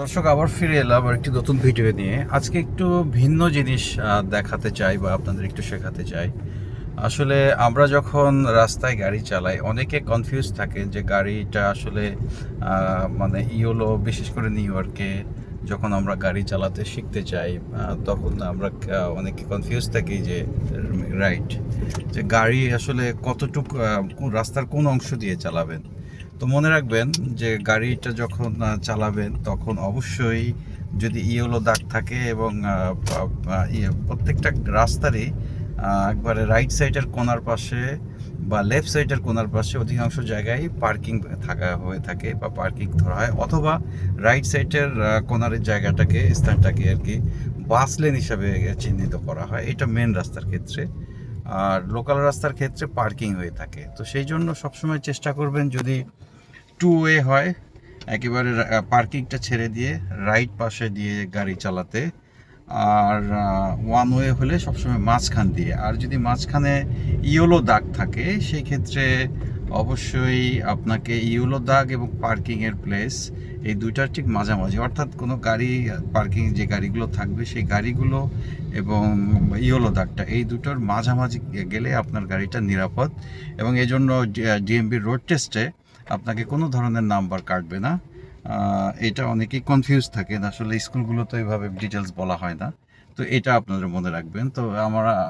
দর্শক, আবার ফিরে এলাম আর একটি নতুন ভিডিও নিয়ে। আজকে একটু ভিন্ন জিনিস দেখাতে চাই বা আপনাদের একটু শেখাতে চাই। আসলে আমরা যখন রাস্তায় গাড়ি চালাই, অনেকে কনফিউজ থাকে যে গাড়িটা আসলে মানে ইয়োলো, বিশেষ করে নিউ ইয়র্কে যখন আমরা গাড়ি চালাতে শিখতে চাই, তখন আমরা অনেকে কনফিউজ থাকি যে রাইট, যে গাড়ি আসলে কতটুকু কোন রাস্তার কোন অংশ দিয়ে চালাবেন। তো মনে রাখবেন যে গাড়িটা যখন চালাবেন তখন অবশ্যই যদি ইয়েলো দাগ থাকে এবং প্রত্যেকটা রাস্তারই একবারে রাইট সাইডের কোনার পাশে বা লেফট সাইডের কোনার পাশে অধিকাংশ জায়গায় পার্কিং থাকা হয়ে থাকে বা পার্কিং ধরা হয়, অথবা রাইট সাইডের কোনারের জায়গাটাকে, স্থানটাকে আর কি বাস লেন হিসাবে চিহ্নিত করা হয়। এটা মেন রাস্তার ক্ষেত্রে। আর লোকাল রাস্তার ক্ষেত্রে পার্কিং হয়ে থাকে। তো সেই জন্য সবসময় চেষ্টা করবেন, যদি টু ওয়ে হয় একেবারে পার্কিংটা ছেড়ে দিয়ে রাইট পাশে দিয়ে গাড়ি চালাতে। আর ওয়ান ওয়ে হলে সবসময় মাঝখান দিয়ে। আর যদি মাঝখানে ইয়েলো দাগ থাকে সেই ক্ষেত্রে অবশ্যই আপনাকে ইয়েলো দাগ এবং পার্কিংয়ের প্লেস এই দুইটার ঠিক মাঝামাঝি, অর্থাৎ কোনো গাড়ি পার্কিং যে গাড়িগুলো থাকবে সেই গাড়িগুলো এবং ইয়েলো দাগটা, এই দুটোর মাঝামাঝি গেলে আপনার গাড়িটা নিরাপদ। এবং এই জন্য ডিএমবি রোড টেস্টে আপনাকে কোনো ধরনের নাম্বার কাটবে না। এটা অনেকেই কনফিউজ থাকেন, আসলে স্কুলগুলোতে এইভাবে ডিটেলস বলা হয় না। তো এটা আপনারা মনে রাখবেন। তো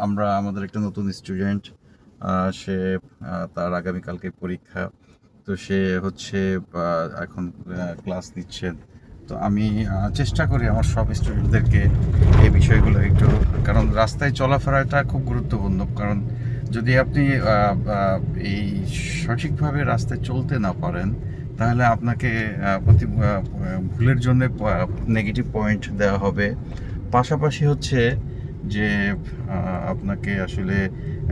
আমরা আমাদের একটা নতুন স্টুডেন্ট, সে তার আগামীকালকে পরীক্ষা। তো সে হচ্ছে এখন ক্লাস নিচ্ছেন। তো আমি চেষ্টা করি আমার সব স্টুডেন্টদেরকে এই বিষয়গুলো একটু, কারণ রাস্তায় চলাফেরাটা খুব গুরুত্বপূর্ণ। কারণ যদি আপনি এই সঠিকভাবে রাস্তায় চলতে না পারেন, তাহলে আপনাকে প্রতি ভুলের জন্য নেগেটিভ পয়েন্ট দেওয়া হবে। পাশাপাশি হচ্ছে যে আপনাকে আসলে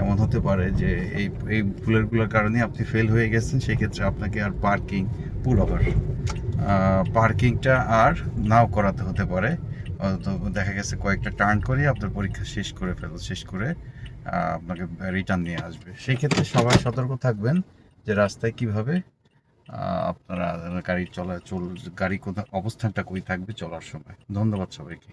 এমন হতে পারে যে এই এই ভুলেরগুলোর কারণে আপনি ফেল হয়ে গেছেন, সেক্ষেত্রে আপনাকে আর পার্কিং, পুল ওভার পার্কিংটা আর নাও করাতে হতে পারে। তো দেখা গেছে কয়েকটা টার্ন করে আপনার পরীক্ষা শেষ করে আপনাকে রিটার্ন নিয়ে আসবে। সেই ক্ষেত্রে সবাই সতর্ক থাকবেন যে রাস্তায় কিভাবে আপনারা গাড়ি গাড়ি কোথাও অবস্থানটা কই থাকবে চলার সময়। ধন্যবাদ সবাইকে।